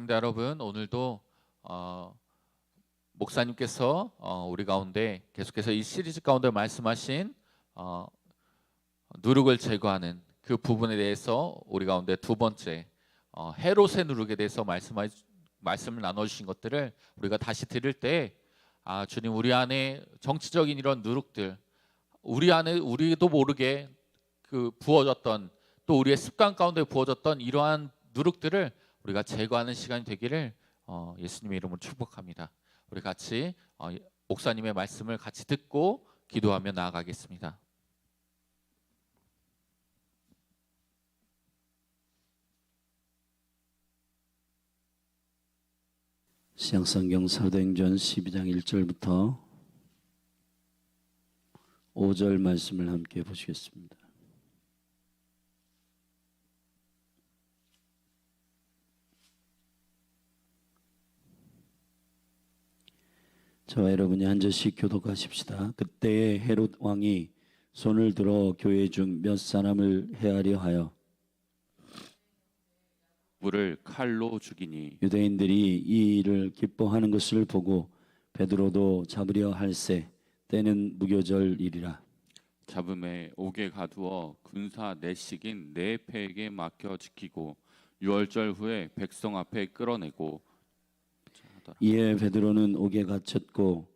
시청자 여러분, 오늘도 목사님께서 우리 가운데 계속해서 이 시리즈 가운데 말씀하신 누룩을 제거하는 그 부분에 대해서 우리 가운데 두 번째 헤롯의 누룩에 대해서 말씀을 나눠주신 것들을 우리가 다시 들을 때 주님, 우리 안에 정치적인 이런 누룩들, 우리 안에 우리도 모르게 그 부어졌던, 또 우리의 습관 가운데 부어졌던 이러한 누룩들을 우리가 제거하는 시간이 되기를 예수님의 이름으로 축복합니다. 우리 같이 목사님의 말씀을 같이 듣고 기도하며 나아가겠습니다. 신약성경 사도행전 12장 1절부터 5절 말씀을 함께 보시겠습니다. 저와 여러분이 한 절씩 교독하십시다. 그때에 헤롯 왕이 손을 들어 교회 중 몇 사람을 해하려 하여 물을 칼로 죽이니 유대인들이 이 일을 기뻐하는 것을 보고 베드로도 잡으려 할세 때는 무교절이리라. 잡음에 옥에 가두어 군사 내식인 네 패에게 맡겨 지키고 유월절 후에 백성 앞에 끌어내고 하더라. 이에 베드로는 옥에 갇혔고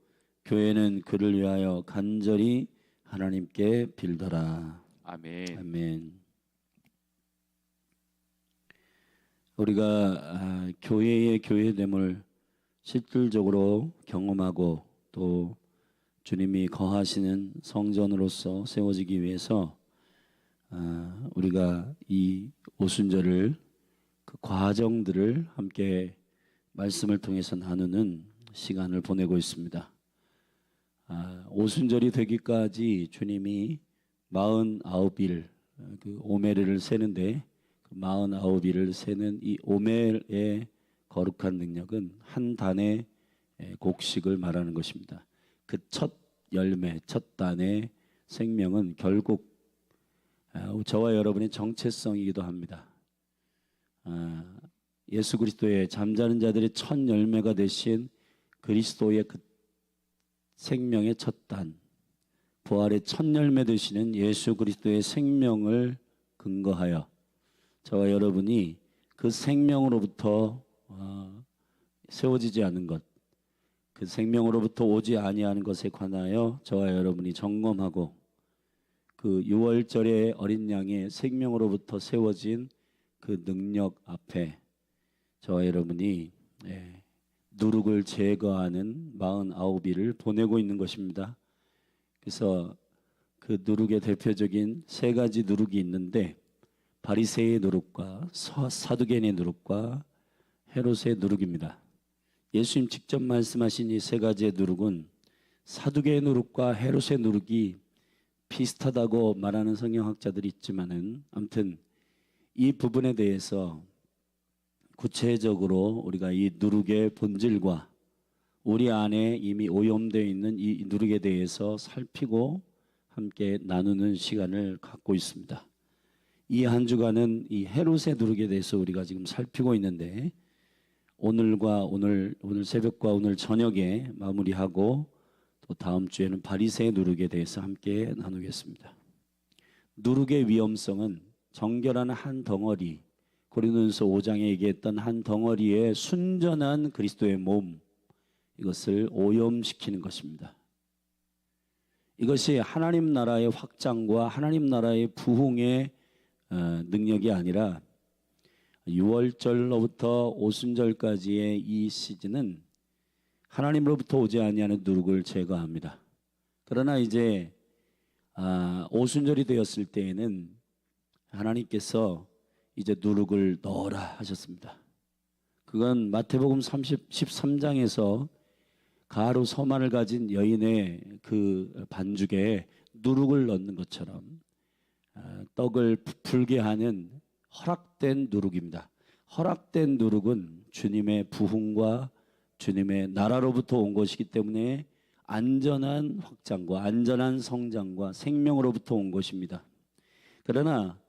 교회는 그를 위하여 간절히 하나님께 빌더라. 아멘. 아멘. 우리가 교회의 교회됨을 실질적으로 경험하고 또 주님이 거하시는 성전으로서 세워지기 위해서 우리가 이 오순절을 그 과정들을 함께 말씀을 통해서 나누는 시간을 보내고 있습니다. 오순절이 되기까지 주님이 49일 그 오메르를 세는데 그 49일을 세는 이 오멜의 거룩한 능력은 한 단의 곡식을 말하는 것입니다. 그 첫 열매, 첫 단의 생명은 결국 저와 여러분의 정체성이기도 합니다. 예수 그리스도의 잠자는 자들의 첫 열매가 되신 그리스도의 그 생명의 첫 단, 부활의 첫 열매 되시는 예수 그리스도의 생명을 근거하여 저와 여러분이 그 생명으로부터 세워지지 않은 것, 그 생명으로부터 오지 아니하는 것에 관하여 저와 여러분이 점검하고 그 유월절의 어린 양의 생명으로부터 세워진 그 능력 앞에 저와 여러분이 누룩을 제거하는 49일을 보내고 있는 것입니다. 그래서 그 누룩의 대표적인 세 가지 누룩이 있는데 바리새의 누룩과 사두개인의 누룩과 헤롯의 누룩입니다. 예수님 직접 말씀하신 이 세 가지의 누룩은 사두개의 누룩과 헤롯의 누룩이 비슷하다고 말하는 성경학자들이 있지만은 아무튼 이 부분에 대해서 구체적으로 우리가 이 누룩의 본질과 우리 안에 이미 오염되어 있는 이 누룩에 대해서 살피고 함께 나누는 시간을 갖고 있습니다. 이 한 주간은 이 헤롯의 누룩에 대해서 우리가 지금 살피고 있는데 오늘 새벽과 오늘 저녁에 마무리하고 또 다음 주에는 바리새의 누룩에 대해서 함께 나누겠습니다. 누룩의 위험성은 정결한 한 덩어리, 고린도전서 5장에 얘기했던 한 덩어리의 순전한 그리스도의 몸, 이것을 오염시키는 것입니다. 이것이 하나님 나라의 확장과 하나님 나라의 부흥의 능력이 아니라 6월절로부터 오순절까지의 이 시즌은 하나님으로부터 오지 아니하는 누룩을 제거합니다. 그러나 이제 오순절이 되었을 때에는 하나님께서 이제 누룩을 넣어라 하셨습니다. 그건 마태복음 13장에서 가루 서만을 가진 여인의 그 반죽에 누룩을 넣는 것처럼 떡을 부풀게 하는 허락된 누룩입니다. 허락된 누룩은 주님의 부흥과 주님의 나라로부터 온 것이기 때문에 안전한 확장과 안전한 성장과 생명으로부터 온 것입니다. 그러나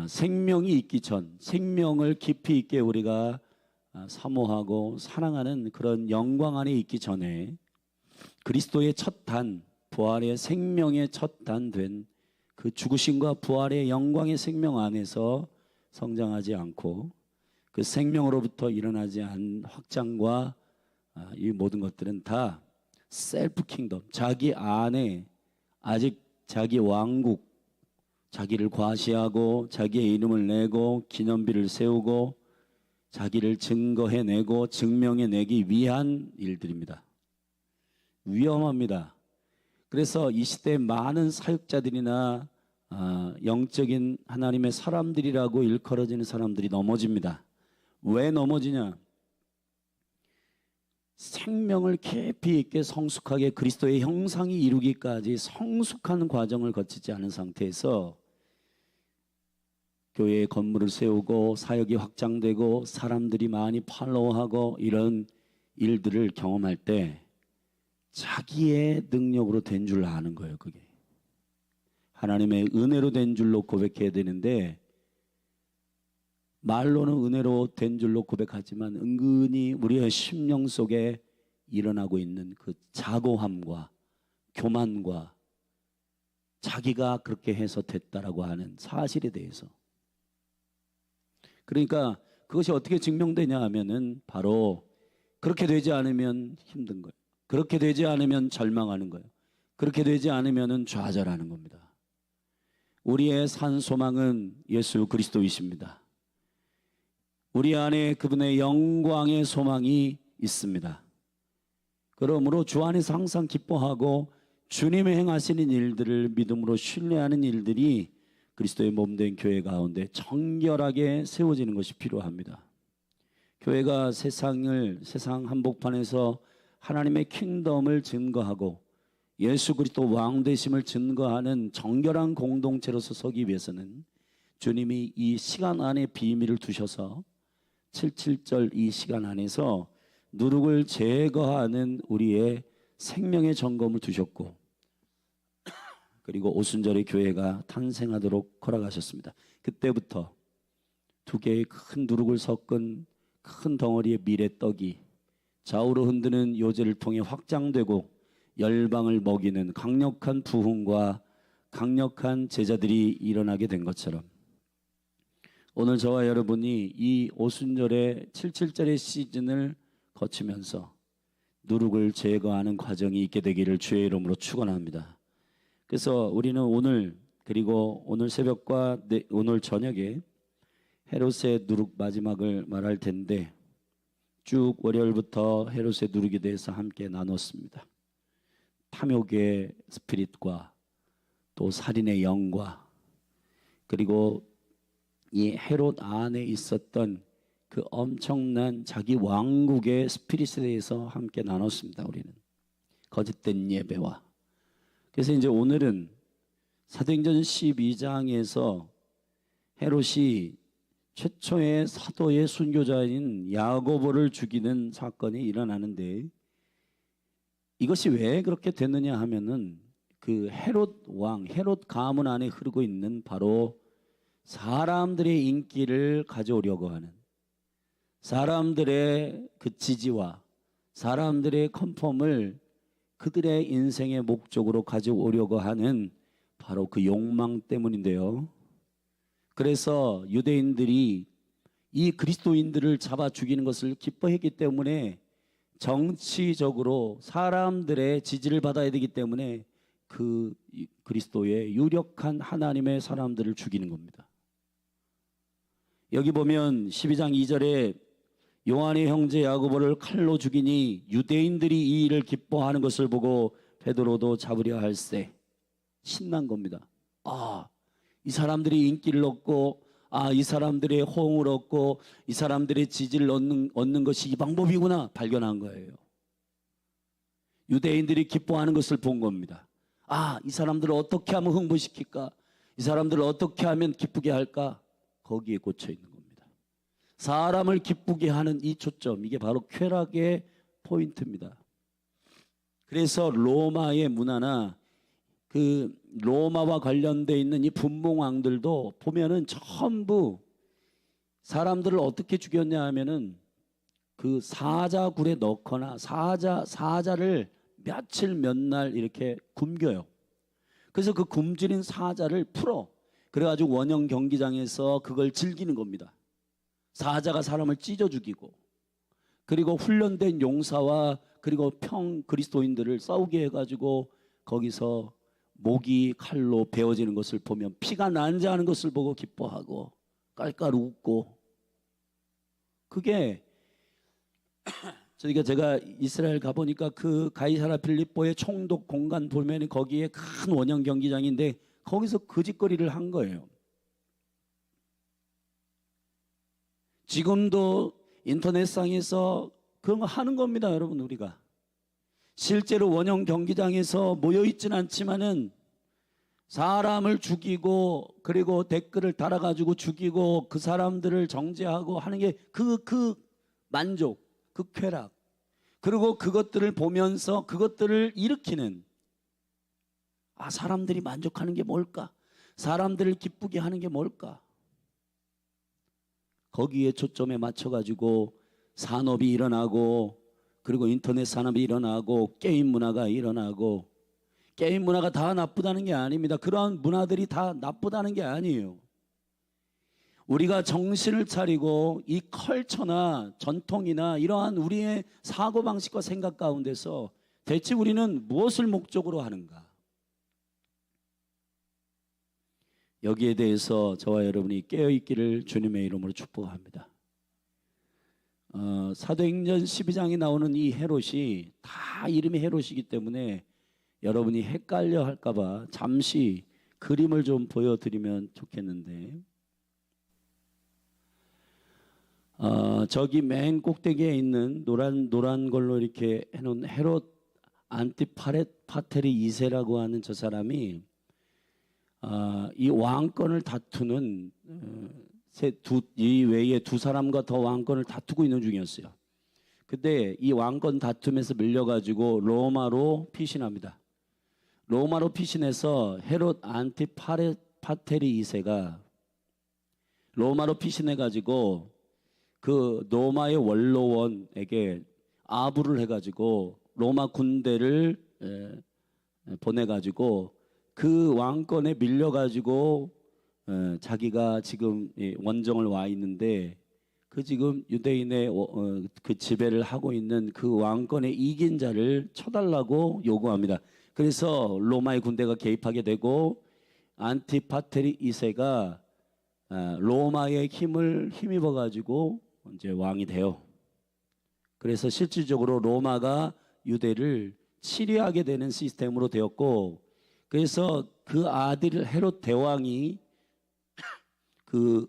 생명이 있기 전 생명을 깊이 있게 우리가 사모하고 사랑하는 그런 영광 안에 있기 전에 그리스도의 첫 단, 부활의 생명의 첫 단 된 그 죽으심과 부활의 영광의 생명 안에서 성장하지 않고 그 생명으로부터 일어나지 않은 확장과 이 모든 것들은 다 셀프 킹덤, 자기 안에 아직 자기 왕국, 자기를 과시하고 자기의 이름을 내고 기념비를 세우고 자기를 증거해내고 증명해내기 위한 일들입니다. 위험합니다. 그래서 이 시대에 많은 사역자들이나 영적인 하나님의 사람들이라고 일컬어지는 사람들이 넘어집니다. 왜 넘어지냐? 생명을 깊이 있게 성숙하게 그리스도의 형상이 이루기까지 성숙한 과정을 거치지 않은 상태에서 교회의 건물을 세우고 사역이 확장되고 사람들이 많이 팔로우하고 이런 일들을 경험할 때 자기의 능력으로 된 줄 아는 거예요. 그게 하나님의 은혜로 된 줄로 고백해야 되는데 말로는 은혜로 된 줄로 고백하지만 은근히 우리의 심령 속에 일어나고 있는 그 자고함과 교만과 자기가 그렇게 해서 됐다라고 하는 사실에 대해서, 그러니까 그것이 어떻게 증명되냐 하면은 바로 그렇게 되지 않으면 힘든 거예요. 그렇게 되지 않으면 절망하는 거예요. 그렇게 되지 않으면 좌절하는 겁니다. 우리의 산 소망은 예수 그리스도이십니다. 우리 안에 그분의 영광의 소망이 있습니다. 그러므로 주 안에서 항상 기뻐하고 주님의 행하시는 일들을 믿음으로 신뢰하는 일들이 그리스도의 몸된 교회 가운데 정결하게 세워지는 것이 필요합니다. 교회가 세상 한복판에서 하나님의 킹덤을 증거하고 예수 그리스도 왕 되심을 증거하는 정결한 공동체로서 서기 위해서는 주님이 이 시간 안에 비밀을 두셔서 77절 이 시간 안에서 누룩을 제거하는 우리의 생명의 점검을 두셨고, 그리고 오순절의 교회가 탄생하도록 허락하셨습니다. 그때부터 두 개의 큰 누룩을 섞은 큰 덩어리의 미래떡이 좌우로 흔드는 요제를 통해 확장되고 열방을 먹이는 강력한 부흥과 강력한 제자들이 일어나게 된 것처럼 오늘 저와 여러분이 이 오순절의 77절의 시즌을 거치면서 누룩을 제거하는 과정이 있게 되기를 주의 이름으로 축원합니다. 그래서 우리는 오늘 그리고 오늘 새벽과 오늘 저녁에 헤롯의 누룩 마지막을 말할 텐데 쭉 월요일부터 헤롯의 누룩에 대해서 함께 나눴습니다. 탐욕의 스피릿과 또 살인의 영과 그리고 이 헤롯 안에 있었던 그 엄청난 자기 왕국의 스피릿에 대해서 함께 나눴습니다. 우리는 거짓된 예배와. 그래서 이제 오늘은 사도행전 12장에서 헤롯이 최초의 사도의 순교자인 야고보를 죽이는 사건이 일어나는데 이것이 왜 그렇게 됐느냐 하면은 그 헤롯 왕, 헤롯 가문 안에 흐르고 있는 바로 사람들의 인기를 가져오려고 하는 사람들의 그 지지와 사람들의 컨펌을 그들의 인생의 목적으로 가져오려고 하는 바로 그 욕망 때문인데요. 그래서 유대인들이 이 그리스도인들을 잡아 죽이는 것을 기뻐했기 때문에 정치적으로 사람들의 지지를 받아야 되기 때문에 그 그리스도의 유력한 하나님의 사람들을 죽이는 겁니다. 여기 보면 12장 2절에 요한의 형제 야고보를 칼로 죽이니 유대인들이 이 일을 기뻐하는 것을 보고 베드로도 잡으려 할세. 신난 겁니다. 이 사람들이 인기를 얻고 이 사람들의 호응을 얻고 이 사람들의 지지를 얻는 것이 이 방법이구나 발견한 거예요. 유대인들이 기뻐하는 것을 본 겁니다. 이 사람들을 어떻게 하면 흥분시킬까? 이 사람들을 어떻게 하면 기쁘게 할까? 거기에 꽂혀 있는 겁니다. 사람을 기쁘게 하는 이 초점, 이게 바로 쾌락의 포인트입니다. 그래서 로마의 문화나 그 로마와 관련되어 있는 이 분봉왕들도 보면은 전부 사람들을 어떻게 죽였냐 하면은 그 사자굴에 넣거나 사자를 며칠 몇 날 이렇게 굶겨요. 그래서 그 굶주린 사자를 풀어. 그래가지고 원형 경기장에서 그걸 즐기는 겁니다. 사자가 사람을 찢어 죽이고, 그리고 훈련된 용사와 그리고 그리스도인들을 싸우게 해가지고 거기서 목이 칼로 베어지는 것을 보면 피가 난자하는 것을 보고 기뻐하고 깔깔 웃고. 그게 제가 이스라엘 가보니까 그 가이사라 빌립보의 총독 공간 보면 거기에 큰 원형 경기장인데 거기서 그 짓거리를 한 거예요. 지금도 인터넷상에서 그런 거 하는 겁니다, 여러분. 우리가 실제로 원형 경기장에서 모여 있지는 않지만은 사람을 죽이고 그리고 댓글을 달아가지고 죽이고 그 사람들을 정죄하고 하는 게 그 만족, 그 쾌락, 그리고 그것들을 보면서 그것들을 일으키는, 사람들이 만족하는 게 뭘까? 사람들을 기쁘게 하는 게 뭘까? 거기에 초점에 맞춰가지고 산업이 일어나고, 그리고 인터넷 산업이 일어나고, 게임 문화가 일어나고. 게임 문화가 다 나쁘다는 게 아닙니다. 그러한 문화들이 다 나쁘다는 게 아니에요. 우리가 정신을 차리고 이 컬처나 전통이나 이러한 우리의 사고방식과 생각 가운데서 대체 우리는 무엇을 목적으로 하는가? 여기에 대해서 저와 여러분이 깨어있기를 주님의 이름으로 축복합니다. 사도행전 12장에 나오는 이 헤롯이 다 이름이 헤롯이기 때문에 여러분이 헷갈려 할까봐 잠시 그림을 좀 보여드리면 좋겠는데, 저기 맨 꼭대기에 있는 노란 걸로 이렇게 해놓은 헤롯 안티파테리 2세라고 하는 저 사람이 이 왕권을 다투는 이 외에 두 사람과 더 왕권을 다투고 있는 중이었어요. 근데 이 왕권 다툼에서 밀려가지고 로마로 피신합니다. 로마로 피신해서 헤롯 안티파테리 2세가 로마로 피신해가지고 그 로마의 원로원에게 아부를 해가지고 로마 군대를 보내가지고 그 왕권에 밀려가지고 자기가 지금 원정을 와 있는데, 그 지금 유대인의 그 지배를 하고 있는 그 왕권에 이긴 자를 쳐달라고 요구합니다. 그래서 로마의 군대가 개입하게 되고 안티파테리 2세가 로마의 힘을 힘입어 가지고 이제 왕이 돼요. 그래서 실질적으로 로마가 유대를 치리하게 되는 시스템으로 되었고, 그래서 그 아들 헤롯 대왕이 그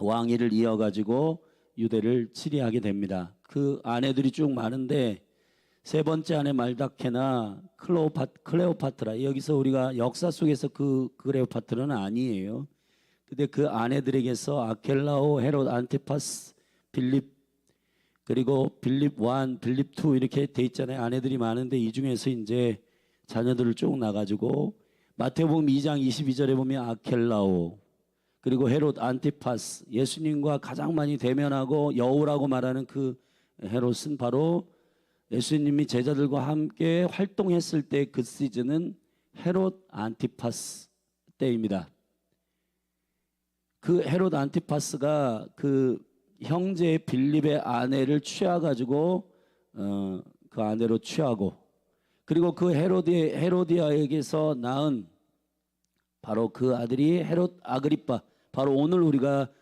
왕위를 이어가지고 유대를 치리하게 됩니다. 그 아내들이 쭉 많은데 세 번째 아내 말다케나 클레오파트라, 여기서 우리가 역사 속에서 그 클레오파트라는 아니에요. 근데 그 아내들에게서 아켈라오, 헤롯 안티파스, 빌립, 그리고 빌립 1, 빌립 2 이렇게 돼 있잖아요. 아내들이 많은데 이 중에서 이제 자녀들을 쭉 나가지고 마태복음 2장 22절에 보면 아켈라오, 그리고 헤롯 안티파스, 예수님과 가장 많이 대면하고 여우라고 말하는 그 헤롯은 바로 예수님이 제자들과 함께 활동했을 때 그 시즌은 헤롯 안티파스 때입니다. 그 헤롯 안티파스가 그 형제 빌립의 아내를 취해가지고 그 아내로 취하고, 그리고 그 헤로디아에게서 낳은 바로 그 아들이 헤롯 아그리빠, 바로 오늘 우리가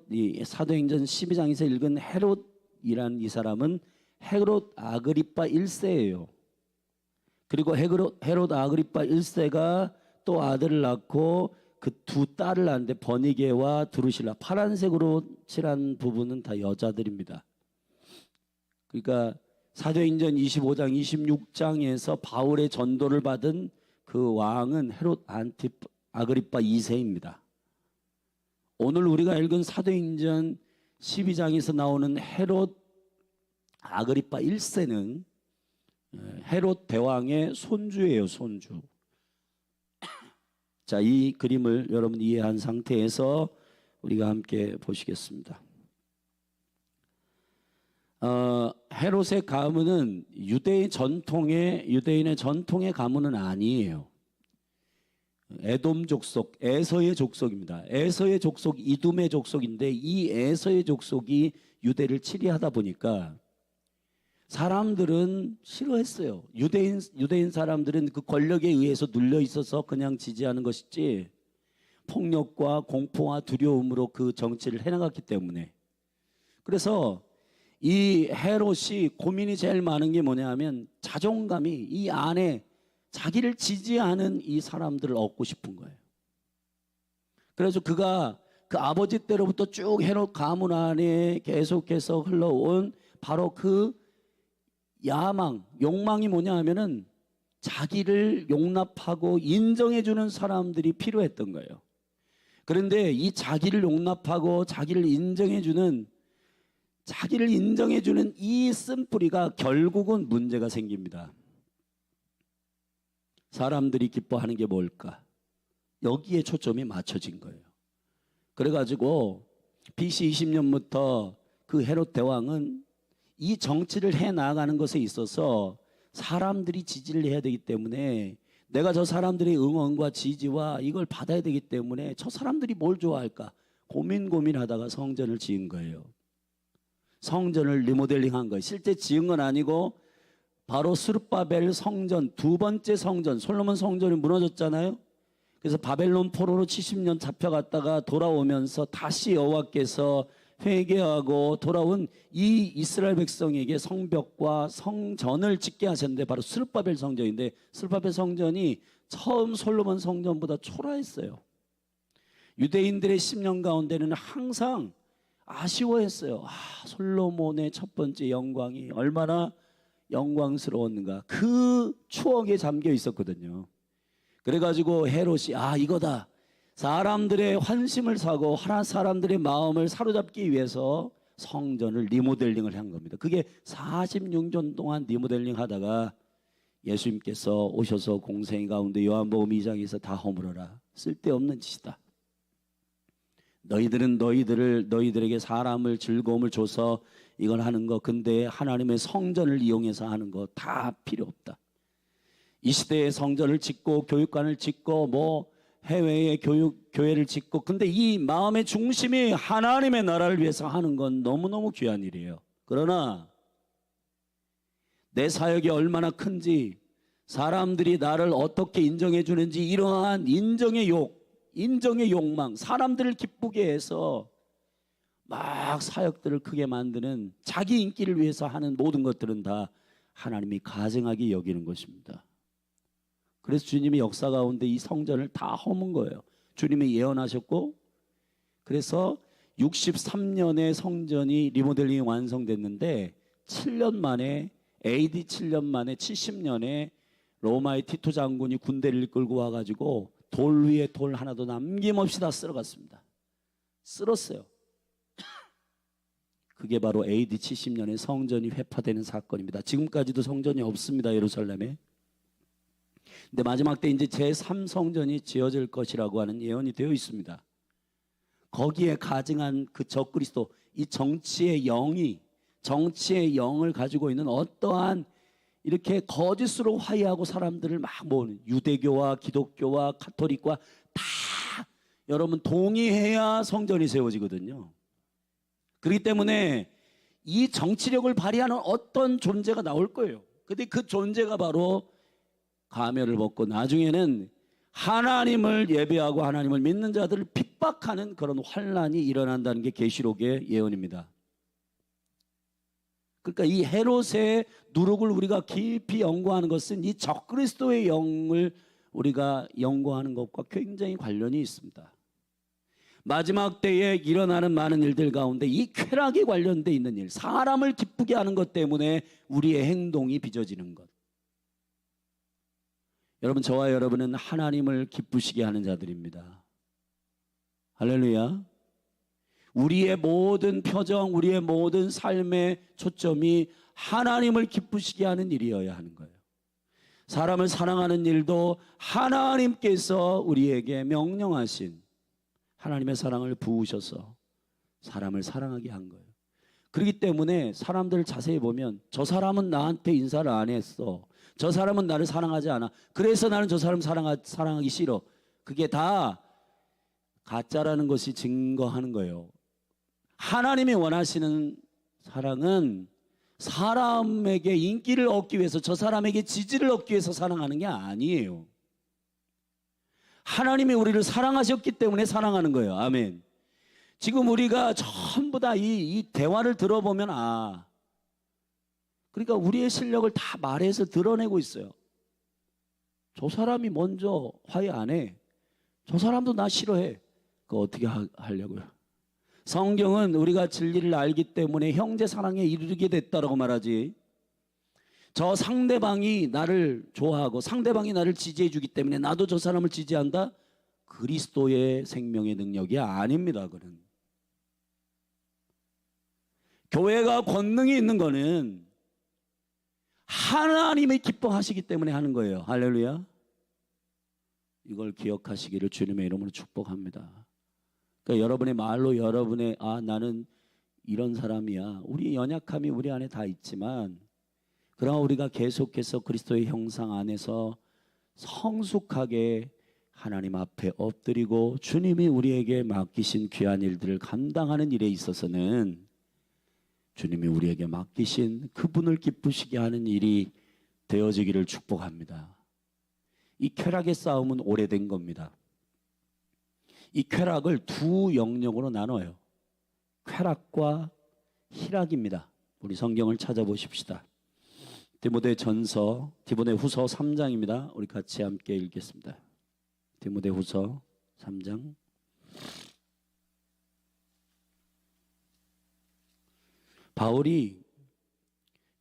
이 사도행전 12장에서 읽은 헤롯이란 이 사람은 헤롯 아그리빠 1세예요. 그리고 헤롯 아그리빠 1세가 또 아들을 낳고 그 두 딸을 낳는데 버니게와 두루실라, 파란색으로 칠한 부분은 다 여자들입니다. 그러니까 사도행전 25장 26장에서 바울의 전도를 받은 그 왕은 헤롯 아그리빠 2세입니다. 오늘 우리가 읽은 사도행전 12장에서 나오는 헤롯 아그리빠 1세는 헤롯 대왕의 손주예요, 손주. 자, 이 그림을 여러분 이해한 상태에서 우리가 함께 보시겠습니다. 헤롯의 가문은 유대인의 전통의 가문은 아니에요. 에돔 족속, 에서의 족속입니다. 에서의 족속, 이둠의 족속인데 이 에서의 족속이 유대를 치리하다 보니까 사람들은 싫어했어요. 유대인 사람들은 그 권력에 의해서 눌려 있어서 그냥 지지하는 것이지 폭력과 공포와 두려움으로 그 정치를 해나갔기 때문에. 그래서 이 헤롯이 고민이 제일 많은 게 뭐냐 하면 자존감이 이 안에 자기를 지지하는 이 사람들을 얻고 싶은 거예요. 그래서 그가 그 아버지 때로부터 쭉 헤롯 가문 안에 계속해서 흘러온 바로 그 욕망이 뭐냐 하면은 자기를 용납하고 인정해주는 사람들이 필요했던 거예요. 그런데 이 자기를 용납하고 자기를 인정해주는 이 쓴뿌리가 결국은 문제가 생깁니다. 사람들이 기뻐하는 게 뭘까? 여기에 초점이 맞춰진 거예요. 그래가지고 BC 20년부터 그 헤롯 대왕은 이 정치를 해 나가는 것에 있어서 사람들이 지지를 해야 되기 때문에 내가 저 사람들의 응원과 지지와 이걸 받아야 되기 때문에 저 사람들이 뭘 좋아할까 고민하다가 성전을 지은 거예요. 성전을 리모델링한 거예요. 실제 지은 건 아니고 바로 스룹바벨 성전, 두 번째 성전, 솔로몬 성전이 무너졌잖아요. 그래서 바벨론 포로로 70년 잡혀갔다가 돌아오면서 다시 여호와께서 회개하고 돌아온 이 이스라엘 백성에게 성벽과 성전을 짓게 하셨는데 바로 스룹바벨 성전인데 스룹바벨 성전이 처음 솔로몬 성전보다 초라했어요. 유대인들의 10년 가운데는 항상 아쉬워했어요. 솔로몬의 첫 번째 영광이 얼마나 영광스러웠는가. 그 추억에 잠겨 있었거든요. 그래가지고 헤롯이 이거다. 사람들의 환심을 사고 사람들의 마음을 사로잡기 위해서 성전을 리모델링을 한 겁니다. 그게 46년 동안 리모델링 하다가 예수님께서 오셔서 공생의 가운데 요한복음 2장에서 다 허물어라. 쓸데없는 짓이다. 너희들에게 사람을 즐거움을 줘서 이걸 하는 거, 근데 하나님의 성전을 이용해서 하는 거 다 필요 없다. 이 시대에 성전을 짓고 교육관을 짓고 해외에 교회를 짓고, 근데 이 마음의 중심이 하나님의 나라를 위해서 하는 건 너무너무 귀한 일이에요. 그러나 내 사역이 얼마나 큰지, 사람들이 나를 어떻게 인정해 주는지, 이러한 인정의 욕망, 사람들을 기쁘게 해서 막 사역들을 크게 만드는 자기 인기를 위해서 하는 모든 것들은 다 하나님이 가증하게 여기는 것입니다. 그래서 주님이 역사 가운데 이 성전을 다 허문 거예요. 주님이 예언하셨고, 그래서 63년에 성전이 리모델링이 완성됐는데 7년 만에 AD 7년 만에 70년에 로마의 티토 장군이 군대를 끌고 와가지고 돌 위에 돌 하나도 남김없이 다 쓸어갔습니다. 쓸었어요. 그게 바로 AD 70년에 성전이 회파되는 사건입니다. 지금까지도 성전이 없습니다, 예루살렘에. 근데 마지막 때 이제 제3성전이 지어질 것이라고 하는 예언이 되어 있습니다. 거기에 가증한 그 적그리스도, 이 정치의 영을 가지고 있는 어떠한 이렇게 거짓으로 화해하고 사람들을 막 모으는 유대교와 기독교와 가톨릭과 다 여러분 동의해야 성전이 세워지거든요. 그렇기 때문에 이 정치력을 발휘하는 어떤 존재가 나올 거예요. 근데 그 존재가 바로 가면을 벗고 나중에는 하나님을 예배하고 하나님을 믿는 자들을 핍박하는 그런 환란이 일어난다는 게 계시록의 예언입니다. 그러니까 이 헤롯의 누룩을 우리가 깊이 연구하는 것은 이 적그리스도의 영을 우리가 연구하는 것과 굉장히 관련이 있습니다. 마지막 때에 일어나는 많은 일들 가운데 이 쾌락에 관련돼 있는 일, 사람을 기쁘게 하는 것 때문에 우리의 행동이 빚어지는 것. 여러분, 저와 여러분은 하나님을 기쁘시게 하는 자들입니다. 할렐루야. 우리의 모든 표정, 우리의 모든 삶의 초점이 하나님을 기쁘시게 하는 일이어야 하는 거예요. 사람을 사랑하는 일도 하나님께서 우리에게 명령하신 하나님의 사랑을 부으셔서 사람을 사랑하게 한 거예요. 그렇기 때문에 사람들을 자세히 보면 저 사람은 나한테 인사를 안 했어. 저 사람은 나를 사랑하지 않아. 그래서 나는 저 사람 사랑하기 싫어. 그게 다 가짜라는 것이 증거하는 거예요. 하나님이 원하시는 사랑은 사람에게 인기를 얻기 위해서, 저 사람에게 지지를 얻기 위해서 사랑하는 게 아니에요. 하나님이 우리를 사랑하셨기 때문에 사랑하는 거예요. 아멘. 지금 우리가 전부 다 이 대화를 들어보면 그러니까 우리의 실력을 다 말해서 드러내고 있어요. 저 사람이 먼저 화해 안 해. 저 사람도 나 싫어해. 그거 어떻게 하려고요? 성경은 우리가 진리를 알기 때문에 형제 사랑에 이르게 됐다라고 말하지. 저 상대방이 나를 좋아하고 상대방이 나를 지지해 주기 때문에 나도 저 사람을 지지한다? 그리스도의 생명의 능력이 아닙니다. 그는 교회가 권능이 있는 거는 하나님이 기뻐하시기 때문에 하는 거예요. 할렐루야. 이걸 기억하시기를 주님의 이름으로 축복합니다. 그러니까 여러분의 말로 여러분의 나는 이런 사람이야. 우리 연약함이 우리 안에 다 있지만, 그러나 우리가 계속해서 그리스도의 형상 안에서 성숙하게 하나님 앞에 엎드리고 주님이 우리에게 맡기신 귀한 일들을 감당하는 일에 있어서는 주님이 우리에게 맡기신 그분을 기쁘시게 하는 일이 되어지기를 축복합니다. 이 쾌락의 싸움은 오래된 겁니다. 이 쾌락을 두 영역으로 나눠요. 쾌락과 희락입니다. 우리 성경을 찾아보십시다. 디모데후서 3장입니다. 우리 같이 함께 읽겠습니다. 디모데후서 3장. 바울이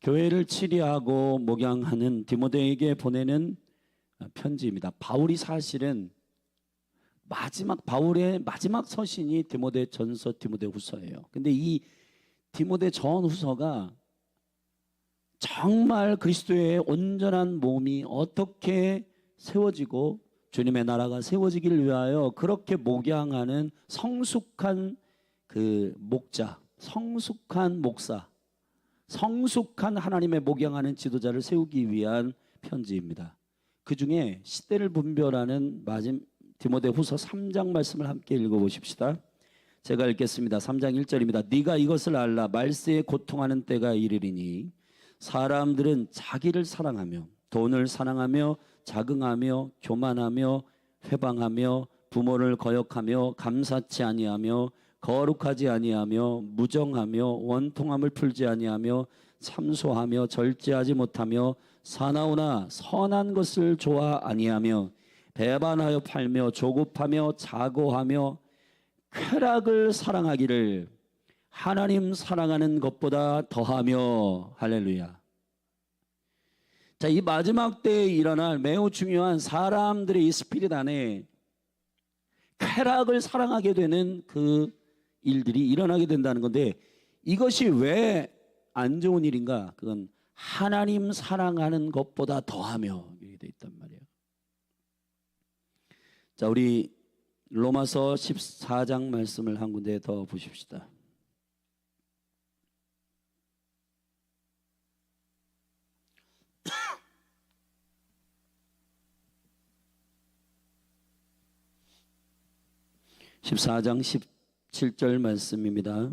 교회를 치리하고 목양하는 디모데에게 보내는 편지입니다. 바울이 사실은 바울의 마지막 서신이 디모데전서, 디모데후서예요. 근데 이 디모데전후서가 정말 그리스도의 온전한 몸이 어떻게 세워지고 주님의 나라가 세워지기를 위하여 그렇게 목양하는 성숙한 그 목자, 성숙한 목사, 성숙한 하나님의 목양하는 지도자를 세우기 위한 편지입니다. 그 중에 시대를 분별하는 디모데후서 3장 말씀을 함께 읽어보십시다. 제가 읽겠습니다. 3장 1절입니다. 네가 이것을 알라. 말세에 고통하는 때가 이르리니 사람들은 자기를 사랑하며 돈을 사랑하며 자긍하며 교만하며 회방하며 부모를 거역하며 감사치 아니하며 거룩하지 아니하며 무정하며 원통함을 풀지 아니하며 참소하며 절제하지 못하며 사나우나 선한 것을 좋아 아니하며 배반하여 팔며 조급하며 자고하며 쾌락을 사랑하기를 하나님 사랑하는 것보다 더하며. 할렐루야. 자, 이 마지막 때에 일어날 매우 중요한 사람들의 이 스피릿 안에 쾌락을 사랑하게 되는 그 일들이 일어나게 된다는 건데, 이것이 왜 안 좋은 일인가? 그건 하나님 사랑하는 것보다 더하며 이렇게 돼 있단 말이에요. 자, 우리 로마서 14장 말씀을 한 군데 더 보십시다. (14장 17절) 말씀입니다.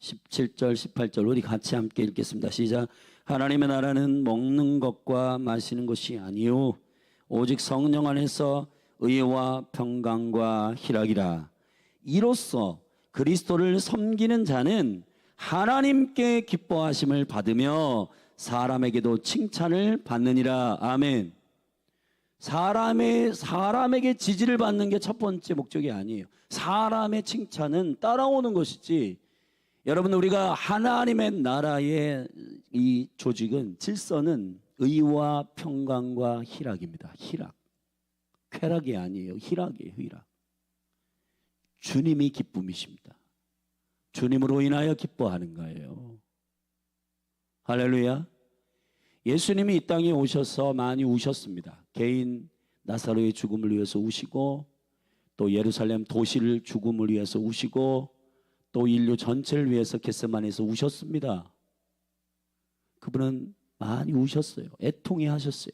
17절 18절 우리 같이 함께 읽겠습니다. 시작. 하나님의 나라는 먹는 것과 마시는 것이 아니요 오직 성령 안에서 의와 평강과 희락이라. 이로써 그리스도를 섬기는 자는 하나님께 기뻐하심을 받으며 사람에게도 칭찬을 받느니라. 아멘. 사람에게 지지를 받는 게 첫 번째 목적이 아니에요. 사람의 칭찬은 따라오는 것이지. 여러분, 우리가 하나님의 나라의 이 조직은, 질서는 의와 평강과 희락입니다. 희락. 쾌락이 아니에요. 희락이에요. 희락. 주님이 기쁨이십니다. 주님으로 인하여 기뻐하는 거예요. 할렐루야. 예수님이 이 땅에 오셔서 많이 우셨습니다. 개인 나사로의 죽음을 위해서 우시고, 또 예루살렘 도시를 죽음을 위해서 우시고, 또 인류 전체를 위해서 겟세마네에서 우셨습니다. 그분은 많이 우셨어요. 애통해 하셨어요.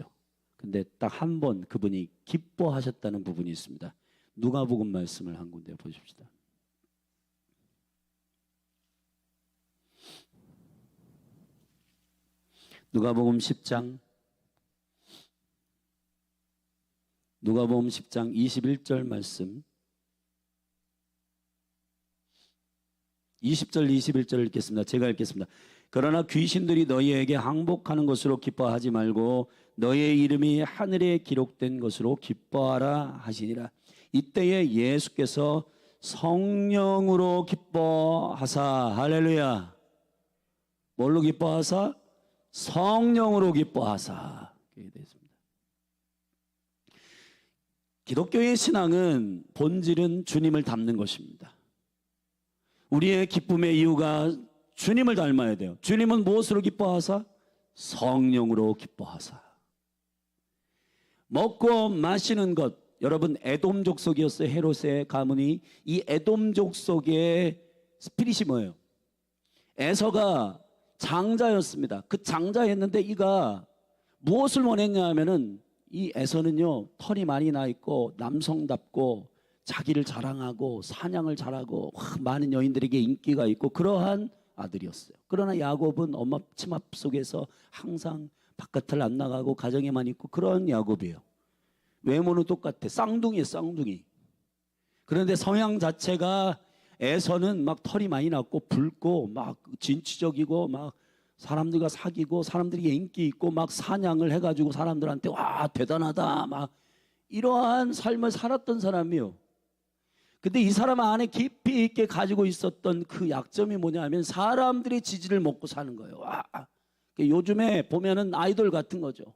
근데 딱 한 번 그분이 기뻐하셨다는 부분이 있습니다. 누가복음 말씀을 한 군데 보십시다. 누가복음 10장 21절 말씀 20절 21절을 읽겠습니다. 제가 읽겠습니다. 그러나 귀신들이 너희에게 항복하는 것으로 기뻐하지 말고 너희의 이름이 하늘에 기록된 것으로 기뻐하라 하시니라. 이때에 예수께서 성령으로 기뻐하사, 할렐루야, 뭘로 기뻐하사? 성령으로 기뻐하사. 그렇게 되어 있습니다. 기독교의 신앙은 본질은 주님을 닮는 것입니다. 우리의 기쁨의 이유가 주님을 닮아야 돼요. 주님은 무엇으로 기뻐하사? 성령으로 기뻐하사. 먹고 마시는 것, 여러분 에돔 족속이었어요. 헤롯의 가문이. 이 에돔 족속의 스피릿이 뭐예요? 에서가 장자였습니다. 그 장자였는데 이가 무엇을 원했냐 하면은, 이 에서는요 털이 많이 나 있고 남성답고 자기를 자랑하고 사냥을 잘하고 많은 여인들에게 인기가 있고 그러한 아들이었어요. 그러나 야곱은 엄마 치마 속에서 항상 바깥을 안 나가고 가정에만 있고 그런 야곱이에요. 외모는 똑같아. 쌍둥이에요, 쌍둥이. 그런데 성향 자체가, 에서는 막 털이 많이 났고 붉고 막 진취적이고 막 사람들과 사귀고 사람들에게 인기 있고 막 사냥을 해가지고 사람들한테 와 대단하다 막 이러한 삶을 살았던 사람이요. 근데 이 사람 안에 깊이 있게 가지고 있었던 그 약점이 뭐냐면 사람들의 지지를 먹고 사는 거예요. 와. 요즘에 보면은 아이돌 같은 거죠.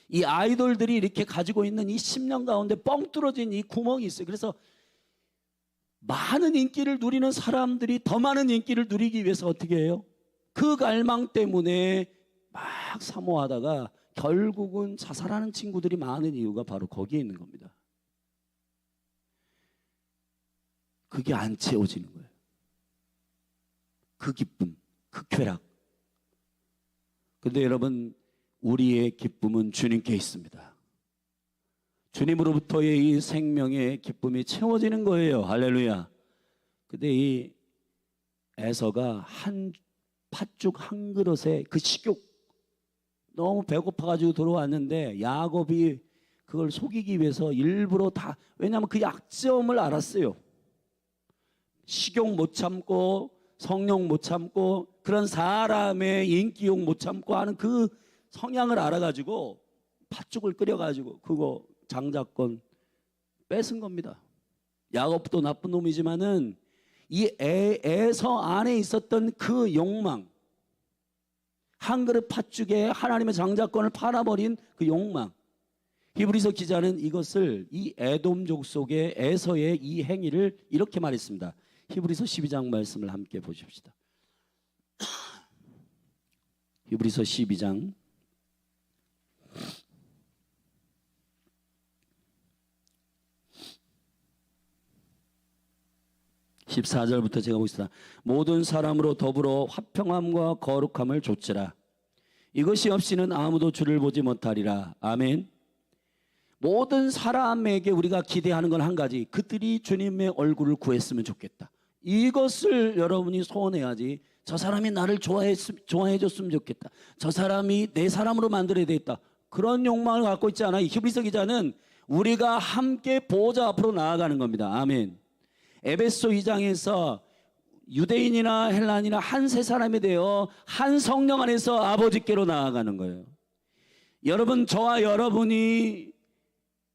이 아이돌들이 이렇게 가지고 있는 이 심령 가운데 뻥 뚫어진 이 구멍이 있어요. 그래서 많은 인기를 누리는 사람들이 더 많은 인기를 누리기 위해서 어떻게 해요? 그 갈망 때문에 막 사모하다가 결국은 자살하는 친구들이 많은 이유가 바로 거기에 있는 겁니다. 그게 안 채워지는 거예요. 그 기쁨, 그 쾌락. 근데 여러분, 우리의 기쁨은 주님께 있습니다. 주님으로부터의 이 생명의 기쁨이 채워지는 거예요. 할렐루야. 근데 이 에서가 한 팥죽 한 그릇에 그 식욕, 너무 배고파가지고 들어왔는데 야곱이 그걸 속이기 위해서 일부러 다, 왜냐하면 그 약점을 알았어요. 식욕 못 참고 성욕 못 참고 그런 사람의 인기욕 못 참고 하는 그 성향을 알아가지고 팥죽을 끓여가지고 그거 장자권 뺏은 겁니다. 야곱도 나쁜 놈이지만은 이 에서 안에 있었던 그 욕망, 한 그릇 팥죽에 하나님의 장자권을 팔아버린 그 욕망, 히브리서 기자는 이것을, 이 에돔 족속의 에서의 이 행위를 이렇게 말했습니다. 히브리서 12장 말씀을 함께 보십시다. 히브리서 12장 14절부터 제가 보겠습니다. 모든 사람으로 더불어 화평함과 거룩함을 좇으라. 이것이 없이는 아무도 주를 보지 못하리라. 아멘. 모든 사람에게 우리가 기대하는 건 한 가지, 그들이 주님의 얼굴을 구했으면 좋겠다. 이것을 여러분이 소원해야지. 저 사람이 나를 좋아해줬으면 좋겠다. 저 사람이 내 사람으로 만들어야 되겠다. 그런 욕망을 갖고 있지 않아요. 히브리서 기자는 우리가 함께 보호자 앞으로 나아가는 겁니다. 아멘. 에베소 2장에서 유대인이나 헬란이나 한 세 사람이 되어 한 성령 안에서 아버지께로 나아가는 거예요. 여러분, 저와 여러분이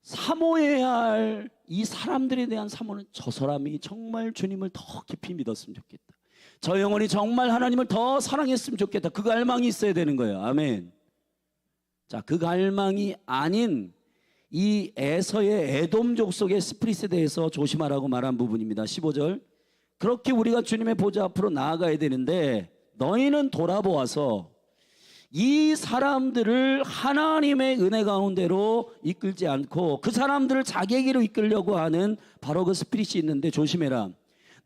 사모해야 할 이 사람들에 대한 사모는, 저 사람이 정말 주님을 더 깊이 믿었으면 좋겠다. 저 영혼이 정말 하나님을 더 사랑했으면 좋겠다. 그 갈망이 있어야 되는 거예요. 아멘. 자, 그 갈망이 아닌 이 에서의 에돔 족속의 스피릿에 대해서 조심하라고 말한 부분입니다. 15절. 그렇게 우리가 주님의 보좌 앞으로 나아가야 되는데 너희는 돌아보아서 이 사람들을 하나님의 은혜 가운데로 이끌지 않고 그 사람들을 자기에게로 이끌려고 하는 바로 그 스피릿이 있는데 조심해라.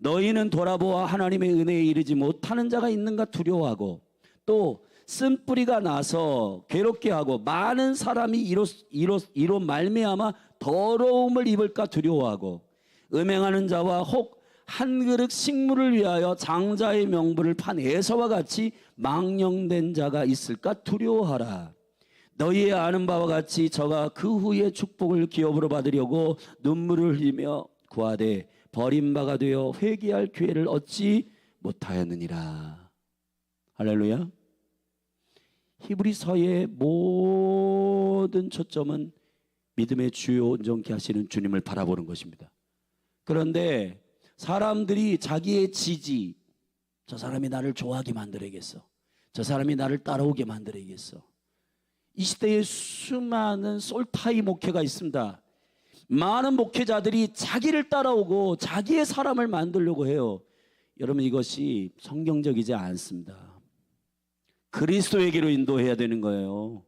너희는 돌아보아 하나님의 은혜에 이르지 못하는 자가 있는가 두려워하고 또 쓴뿌리가 나서 괴롭게 하고 많은 사람이 이로 말미암아 더러움을 입을까 두려워하고 음행하는 자와 혹 한 그릇 식물을 위하여 장자의 명분을 판 에서와 같이 망령된 자가 있을까 두려워하라. 너희의 아는 바와 같이 저가 그 후에 축복을 기업으로 받으려고 눈물을 흘리며 구하되 버림바가 되어 회개할 기회를 얻지 못하였느니라. 할렐루야. 히브리서의 모든 초점은 믿음의 주요 온전케 하시는 주님을 바라보는 것입니다. 그런데 사람들이 자기의 지지, 저 사람이 나를 좋아하게 만들어야겠어, 저 사람이 나를 따라오게 만들어야겠어. 이 시대에 수많은 솔타이 목회가 있습니다. 많은 목회자들이 자기를 따라오고 자기의 사람을 만들려고 해요. 여러분, 이것이 성경적이지 않습니다. 그리스도에게로 인도해야 되는 거예요.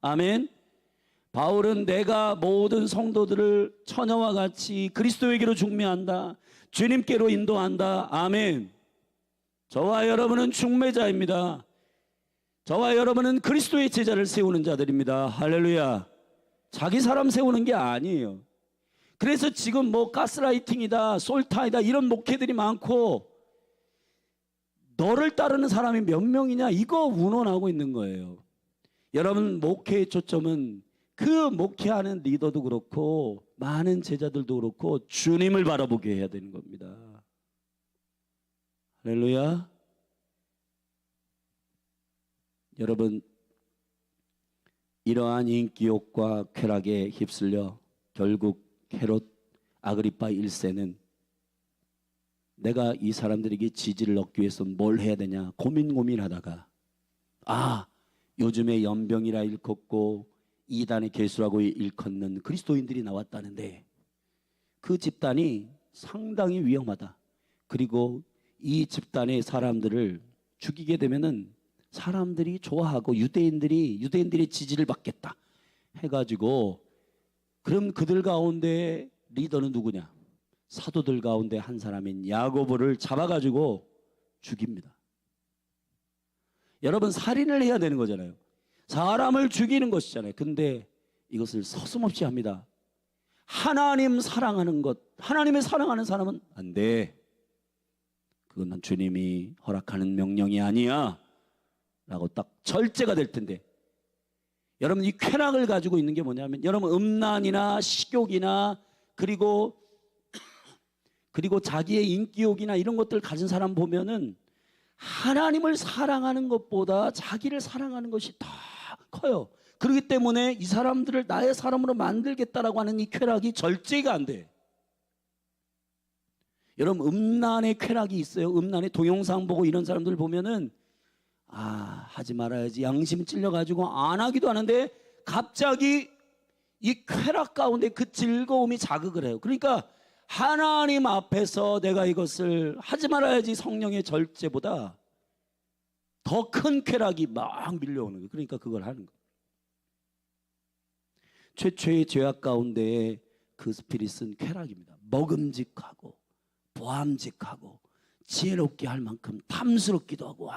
아멘. 바울은 내가 모든 성도들을 처녀와 같이 그리스도에게로 중매한다, 주님께로 인도한다. 아멘. 저와 여러분은 중매자입니다. 저와 여러분은 그리스도의 제자를 세우는 자들입니다. 할렐루야. 자기 사람 세우는 게 아니에요. 그래서 지금 뭐 가스라이팅이다, 솔타이다 이런 목회들이 많고, 너를 따르는 사람이 몇 명이냐 이거 운운하고 있는 거예요. 여러분, 목회의 초점은 그 목회하는 리더도 그렇고 많은 제자들도 그렇고 주님을 바라보게 해야 되는 겁니다. 할렐루야. 여러분, 이러한 인기욕과 쾌락에 휩쓸려 결국 헤롯 아그리파 1세는 내가 이 사람들에게 지지를 얻기 위해서 뭘 해야 되냐 고민하다가, 요즘에 연병이라 일컫고 이단의 개수라고 일컫는 그리스도인들이 나왔다는데 그 집단이 상당히 위험하다, 그리고 이 집단의 사람들을 죽이게 되면은 사람들이 좋아하고 유대인들의 지지를 받겠다 해가지고, 그럼 그들 가운데 리더는 누구냐? 사도들 가운데 한 사람인 야고보를 잡아가지고 죽입니다. 여러분, 살인을 해야 되는 거잖아요. 사람을 죽이는 것이잖아요. 근데 이것을 서슴없이 합니다. 하나님 사랑하는 것, 하나님을 사랑하는 사람은 안 돼, 그건 주님이 허락하는 명령이 아니야 라고 딱 절제가 될 텐데, 여러분, 이 쾌락을 가지고 있는 게 뭐냐면, 여러분, 음란이나 식욕이나 그리고 자기의 인기욕이나 이런 것들 가진 사람 보면은 하나님을 사랑하는 것보다 자기를 사랑하는 것이 더 커요. 그렇기 때문에 이 사람들을 나의 사람으로 만들겠다라고 하는 이 쾌락이 절제가 안 돼. 여러분, 음란의 쾌락이 있어요. 음란의 동영상 보고 이런 사람들 보면은 하지 말아야지 양심 찔려가지고 안 하기도 하는데 갑자기 이 쾌락 가운데 그 즐거움이 자극을 해요. 그러니까 하나님 앞에서 내가 이것을 하지 말아야지 성령의 절제보다 더 큰 쾌락이 막 밀려오는 거예요. 그러니까 그걸 하는 거예요. 최초의 죄악 가운데에 그 스피릿은 쾌락입니다. 먹음직하고 보암직하고 지혜롭게 할 만큼 탐스럽기도 하고,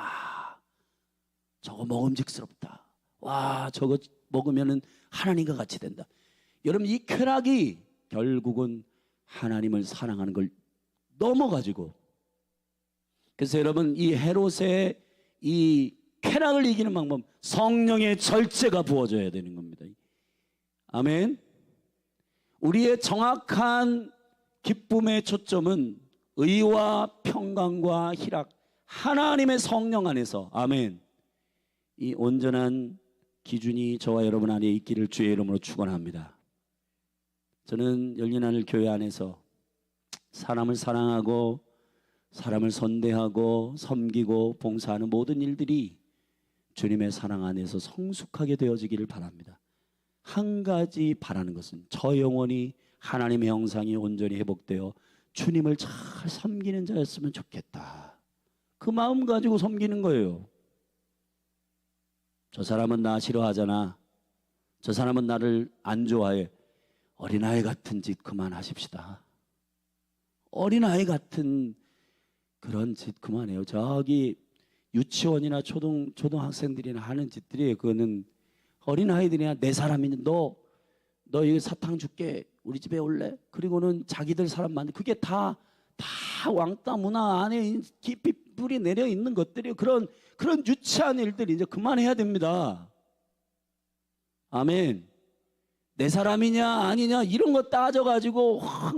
저거 먹음직스럽다, 저거 먹으면은 하나님과 같이 된다. 여러분, 이 쾌락이 결국은 하나님을 사랑하는 걸 넘어가지고, 그래서 여러분, 이 헤롯의 이 쾌락을 이기는 방법, 성령의 절제가 부어져야 되는 겁니다. 아멘. 우리의 정확한 기쁨의 초점은 의와 평강과 희락, 하나님의 성령 안에서, 아멘, 이 온전한 기준이 저와 여러분 안에 있기를 주의 이름으로 축원합니다. 저는 열린하늘 교회 안에서 사람을 사랑하고 사람을 선대하고 섬기고 봉사하는 모든 일들이 주님의 사랑 안에서 성숙하게 되어지기를 바랍니다. 한 가지 바라는 것은 저 영혼이 하나님의 형상이 온전히 회복되어 주님을 잘 섬기는 자였으면 좋겠다, 그 마음 가지고 섬기는 거예요. 저 사람은 나 싫어하잖아, 저 사람은 나를 안 좋아해, 어린아이 같은 짓 그만하십시다. 어린아이 같은 그런 짓 그만해요. 저기 유치원이나 초등학생들이나 하는 짓들이 그거는 어린아이들이나 내 사람이니 너 이거 사탕 줄게 우리 집에 올래? 그리고는 자기들 사람 만들 그게 다 왕따 문화 안에 깊이 뿌리 내려 있는 것들이 그런 유치한 일들이 이제 그만해야 됩니다. 아멘. 내 사람이냐 아니냐 이런 거 따져가지고 확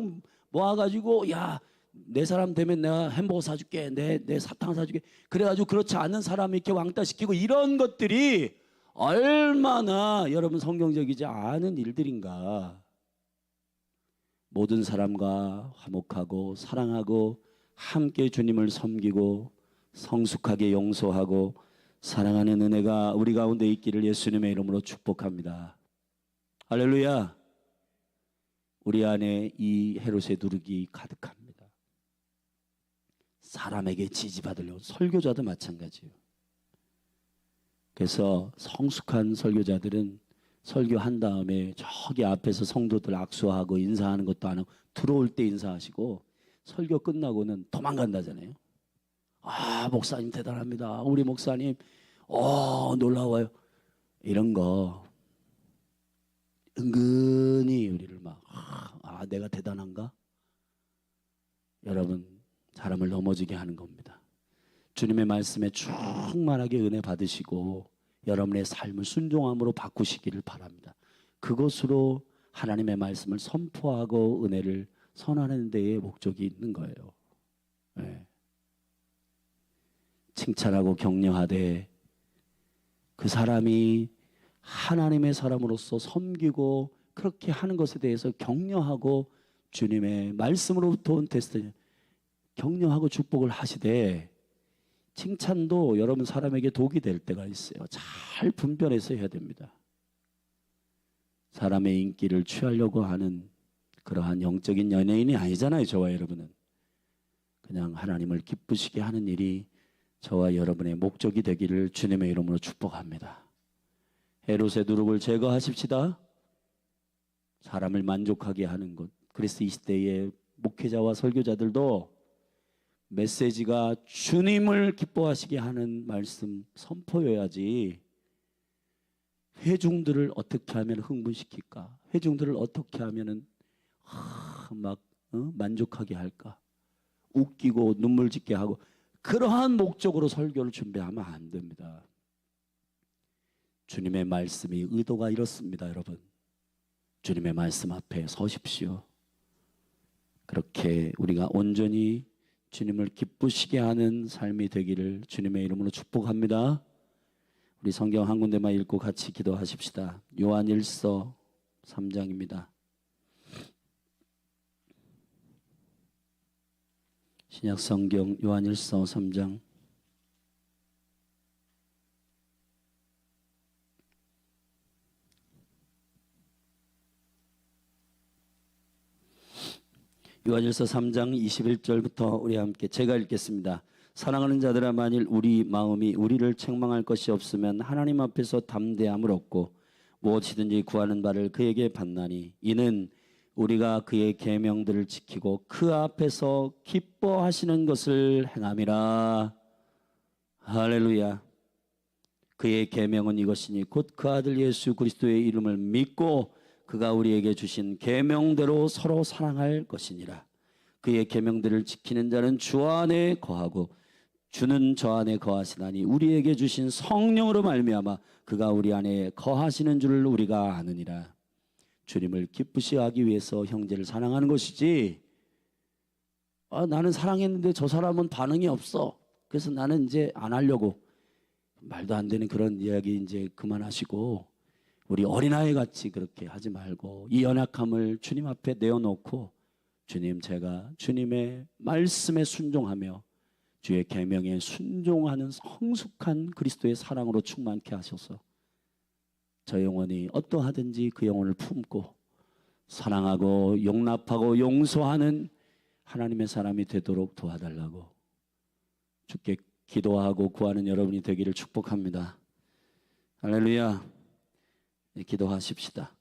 모아가지고 야 내 사람 되면 내가 햄버거 사줄게 내 사탕 사줄게 그래가지고 그렇지 않은 사람이 이렇게 왕따시키고 이런 것들이 얼마나 여러분 성경적이지 않은 일들인가. 모든 사람과 화목하고 사랑하고 함께 주님을 섬기고 성숙하게 용서하고 사랑하는 은혜가 우리 가운데 있기를 예수님의 이름으로 축복합니다. 할렐루야. 우리 안에 이 헤롯의 누룩이 가득합니다. 사람에게 지지받으려고 설교자도 마찬가지예요. 그래서 성숙한 설교자들은 설교한 다음에 저기 앞에서 성도들 악수하고 인사하는 것도 안 하고 들어올 때 인사하시고 설교 끝나고는 도망간다잖아요. 아 목사님 대단합니다. 우리 목사님 놀라워요. 이런 거 은근히 우리를 막 내가 대단한가? 여러분 사람을 넘어지게 하는 겁니다. 주님의 말씀에 충만하게 은혜 받으시고 여러분의 삶을 순종함으로 바꾸시기를 바랍니다. 그것으로 하나님의 말씀을 선포하고 은혜를 선하는 데에 목적이 있는 거예요. 네. 칭찬하고 격려하되 그 사람이 하나님의 사람으로서 섬기고 그렇게 하는 것에 대해서 격려하고 주님의 말씀으로부터 온 테스트 격려하고 축복을 하시되 칭찬도 여러분 사람에게 독이 될 때가 있어요. 잘 분별해서 해야 됩니다. 사람의 인기를 취하려고 하는 그러한 영적인 연예인이 아니잖아요. 저와 여러분은 그냥 하나님을 기쁘시게 하는 일이 저와 여러분의 목적이 되기를 주님의 이름으로 축복합니다. 헤롯의 누룩을 제거하십시다. 사람을 만족하게 하는 것. 그래서 이 시대의 목회자와 설교자들도 메시지가 주님을 기뻐하시게 하는 말씀 선포여야지 회중들을 어떻게 하면 흥분시킬까? 회중들을 어떻게 하면은 만족하게 할까? 웃기고 눈물 짓게 하고 그러한 목적으로 설교를 준비하면 안 됩니다. 주님의 말씀이 의도가 이렇습니다, 여러분. 주님의 말씀 앞에 서십시오. 그렇게 우리가 온전히 주님을 기쁘시게 하는 삶이 되기를 주님의 이름으로 축복합니다. 우리 성경 한 군데만 읽고 같이 기도하십시다. 요한일서 3장입니다. 신약 성경 요한일서 3장 요한일서 3장 21절부터 우리 함께 제가 읽겠습니다. 사랑하는 자들아 만일 우리 마음이 우리를 책망할 것이 없으면 하나님 앞에서 담대함을 얻고 무엇이든지 구하는 바를 그에게 받나니 이는 우리가 그의 계명들을 지키고 그 앞에서 기뻐하시는 것을 행함이라. 할렐루야. 그의 계명은 이것이니 곧 그 아들 예수 그리스도의 이름을 믿고 그가 우리에게 주신 계명대로 서로 사랑할 것이니라. 그의 계명들을 지키는 자는 주 안에 거하고 주는 저 안에 거하시나니 우리에게 주신 성령으로 말미암아 그가 우리 안에 거하시는 줄을 우리가 아느니라. 주님을 기쁘시게 하기 위해서 형제를 사랑하는 것이지 나는 사랑했는데 저 사람은 반응이 없어. 그래서 나는 이제 안 하려고. 말도 안 되는 그런 이야기 이제 그만하시고 우리 어린아이 같이 그렇게 하지 말고 이 연약함을 주님 앞에 내어놓고 주님 제가 주님의 말씀에 순종하며 주의 계명에 순종하는 성숙한 그리스도의 사랑으로 충만케 하셔서 저 영혼이 어떠하든지 그 영혼을 품고 사랑하고 용납하고 용서하는 하나님의 사람이 되도록 도와달라고 주께 기도하고 구하는 여러분이 되기를 축복합니다. 할렐루야. 기도하십시다.